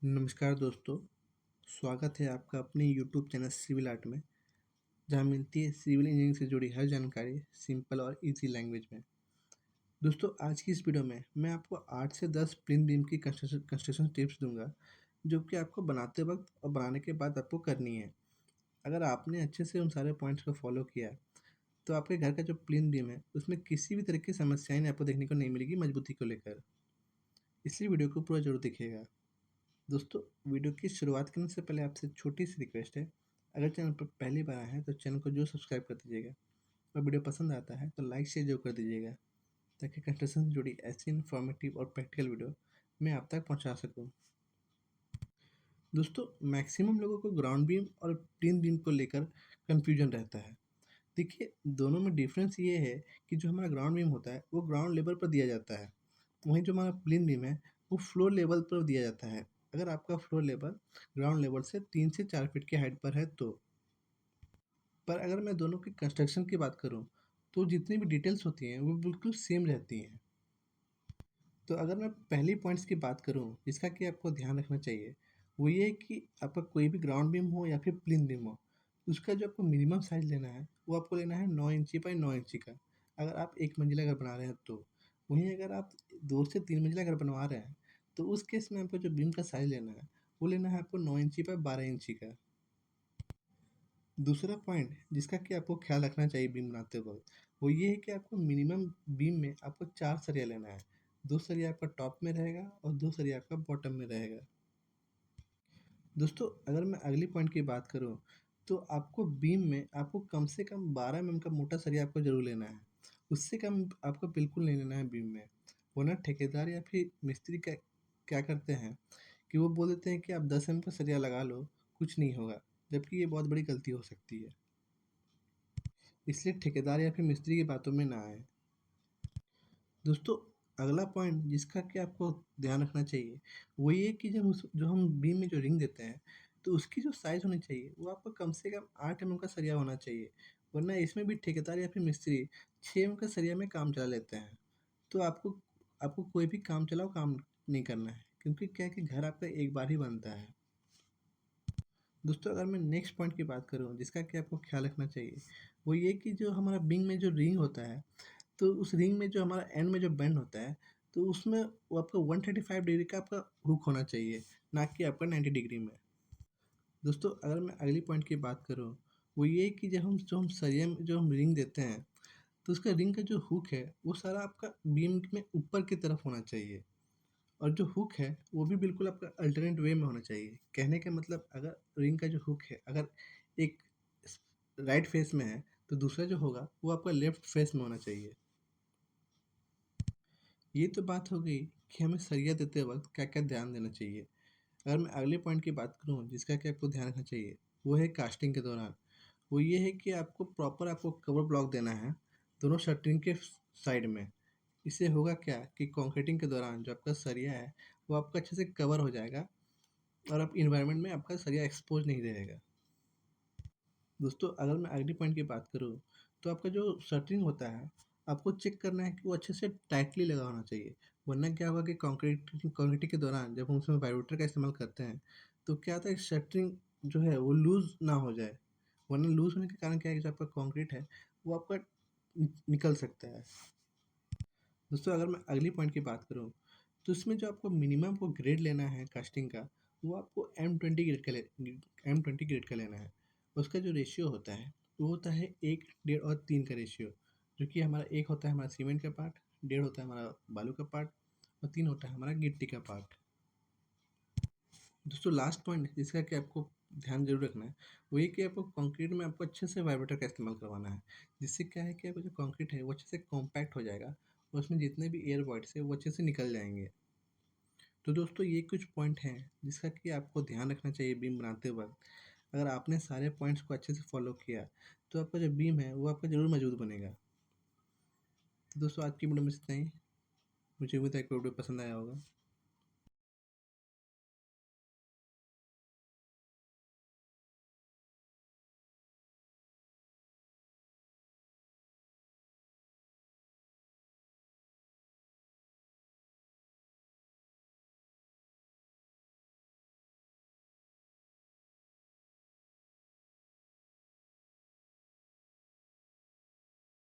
नमस्कार दोस्तों, स्वागत है आपका अपने यूट्यूब चैनल सिविल आर्ट में, जहाँ मिलती है सिविल इंजीनियरिंग से जुड़ी हर जानकारी सिंपल और इजी लैंग्वेज में। दोस्तों, आज की इस वीडियो में मैं आपको 8 से 10 प्लेन बीम की कंस्ट्रक्शन टिप्स दूंगा, जो कि आपको बनाते वक्त और बनाने के बाद आपको करनी है। अगर आपने अच्छे से उन सारे पॉइंट्स को फॉलो किया, तो आपके घर का जो प्लेन बीम है, उसमें किसी भी तरह की समस्याएं आपको देखने को नहीं मिलेगी मजबूती को लेकर। इसलिए वीडियो को पूरा जरूर देखिएगा। दोस्तों, वीडियो की शुरुआत करने से पहले आपसे छोटी सी रिक्वेस्ट है। अगर चैनल पर पहली बार आए हैं तो चैनल को जो सब्सक्राइब कर दीजिएगा, और वीडियो पसंद आता है तो लाइक शेयर जरूर कर दीजिएगा, ताकि कंस्ट्रक्शन से जुड़ी ऐसी इन्फॉर्मेटिव और प्रैक्टिकल वीडियो मैं आप तक पहुंचा सकूं। दोस्तों, मैक्सिमम लोगों को ग्राउंड बीम और प्लेन बीम को लेकर कन्फ्यूजन रहता है। देखिए, दोनों में डिफरेंस ये है कि जो हमारा ग्राउंड बीम होता है वो ग्राउंड लेवल पर दिया जाता है, वहीं जो हमारा प्लेन बीम है वो फ्लोर लेवल पर दिया जाता है। अगर आपका फ्लोर लेवल ग्राउंड लेवल से 3 से 4 फीट की हाइट पर है तो। पर अगर मैं दोनों की कंस्ट्रक्शन की बात करूं, तो जितनी भी डिटेल्स होती हैं वो बिल्कुल सेम रहती हैं। तो अगर मैं पहली पॉइंट्स की बात करूं जिसका कि आपको ध्यान रखना चाहिए, वो ये है कि आपका कोई भी ग्राउंड बीम हो या फिर प्लेन बीम हो, उसका जो आपको मिनिमम साइज़ लेना है वो आपको लेना है 9 इंची बाई 9 इंची का। अगर आप एक मंजिला घर बना रहे हैं तो। वहीं अगर आप 2 से 3 मंजिला घर बनवा रहे हैं, तो उस केस में आपको जो बीम का साइज़ लेना है वो लेना है आपको 9 इंची बाई 12 इंची का। दूसरा पॉइंट जिसका कि आपको ख्याल रखना चाहिए बीम बनाते वक्त, वो ये है कि आपको मिनिमम बीम में आपको 4 सरिया लेना है। 2 सरिया आपका टॉप में रहेगा और 2 सरिया आपका बॉटम में रहेगा। दोस्तों, अगर मैं अगली पॉइंट की बात करूँ, तो आपको बीम में आपको कम से कम 12 एमएम का मोटा सरिया आपको ज़रूर लेना है। उससे कम आपको बिल्कुल नहीं लेना है बीम में। वरना ठेकेदार या फिर मिस्त्री क्या क्या करते हैं कि वो बोल देते हैं कि आप 10 एमएम का सरिया लगा लो, कुछ नहीं होगा, जबकि ये बहुत बड़ी गलती हो सकती है। इसलिए ठेकेदार या फिर मिस्त्री की बातों में ना आए। दोस्तों, अगला पॉइंट जिसका कि आपको ध्यान रखना चाहिए, वो ये कि जब उस जो हम बीम में जो रिंग देते हैं, तो उसकी जो साइज़ होनी चाहिए वो आपको कम से कम 8 एमएम का सरिया होना चाहिए। वरना इसमें भी ठेकेदार या फिर मिस्त्री 6 एमएम का सरिया में काम चला लेते हैं। तो आपको आपको कोई भी काम चलाओ काम नहीं करना है, क्योंकि क्या है कि घर आपका एक बार ही बनता है। दोस्तों, अगर मैं नेक्स्ट पॉइंट की बात करूँ जिसका कि आपको ख्याल रखना चाहिए, वो ये कि जो हमारा बीम में जो रिंग होता है, तो उस रिंग में जो हमारा एंड में जो बेंड होता है, तो उसमें वो आपका 135 डिग्री का आपका हुक होना चाहिए, ना कि आपका 90 डिग्री में। दोस्तों, अगर मैं अगली पॉइंट की बात करूँ, वो ये कि जब हम सरिया में जो हम रिंग देते हैं, तो उसका रिंग का जो हुक है वो सारा आपका बीम में ऊपर की तरफ होना चाहिए। और जो हुक है वो भी बिल्कुल आपका अल्टरनेट वे में होना चाहिए। कहने का मतलब, अगर रिंग का जो हुक है अगर एक राइट फेस में है, तो दूसरा जो होगा वो आपका लेफ्ट फेस में होना चाहिए। ये तो बात हो गई कि हमें सरिया देते वक्त क्या क्या ध्यान देना चाहिए। अगर मैं अगले पॉइंट की बात करूँ जिसका कि आपको ध्यान रखना चाहिए, वो है कास्टिंग के दौरान। वो ये है कि आपको प्रॉपर आपको कवर ब्लॉक देना है दोनों शटरिंग के साइड में। इससे होगा क्या कि कंक्रीटिंग के दौरान जो आपका सरिया है वो आपका अच्छे से कवर हो जाएगा, और आप इन्वायरमेंट में आपका सरिया एक्सपोज नहीं रहेगा। दोस्तों, अगर मैं अगली पॉइंट की बात करूँ, तो आपका जो शटरिंग होता है, आपको चेक करना है कि वो अच्छे से टाइटली लगा होना चाहिए। वरना क्या होगा कि कंक्रीटिंग के दौरान जब हम उसमें वाइब्रेटर का इस्तेमाल करते हैं, तो क्या होता है शटरिंग जो है वो लूज़ ना हो जाए। वरना लूज़ होने के कारण क्या है कि जो आपका कंक्रीट है वो आपका निकल सकता है। दोस्तों, अगर मैं अगली पॉइंट की बात करूँ, तो इसमें जो आपको मिनिमम को ग्रेड लेना है कास्टिंग का, वो आपको M20 ग्रेड का लेना है। उसका जो रेशियो होता है वो होता है 1, 1.5 और 3 का रेशियो। जो कि हमारा 1 होता है हमारा सीमेंट का पार्ट, 1.5 होता है हमारा बालू का पार्ट, और 3 होता है हमारा गिट्टी का पार्ट। दोस्तों, लास्ट पॉइंट जिसका कि आपको ध्यान जरूर रखना है, वो ये कि आपको कंक्रीट में आपको अच्छे से वाइब्रेटर का इस्तेमाल करवाना है। जिससे क्या है कि आपका जो कंक्रीट है वो अच्छे से कॉम्पैक्ट हो जाएगा, और उसमें जितने भी एयर वॉइड्स है वो अच्छे से निकल जाएंगे। तो दोस्तों, ये कुछ पॉइंट हैं जिसका कि आपको ध्यान रखना चाहिए बीम बनाते वक्त। अगर आपने सारे पॉइंट्स को अच्छे से फॉलो किया, तो आपका जो बीम है वो आपका ज़रूर मजबूत बनेगा। तो दोस्तों, आज की वीडियो में इतना ही। मुझे उम्मीद है कि वीडियो पसंद आया होगा।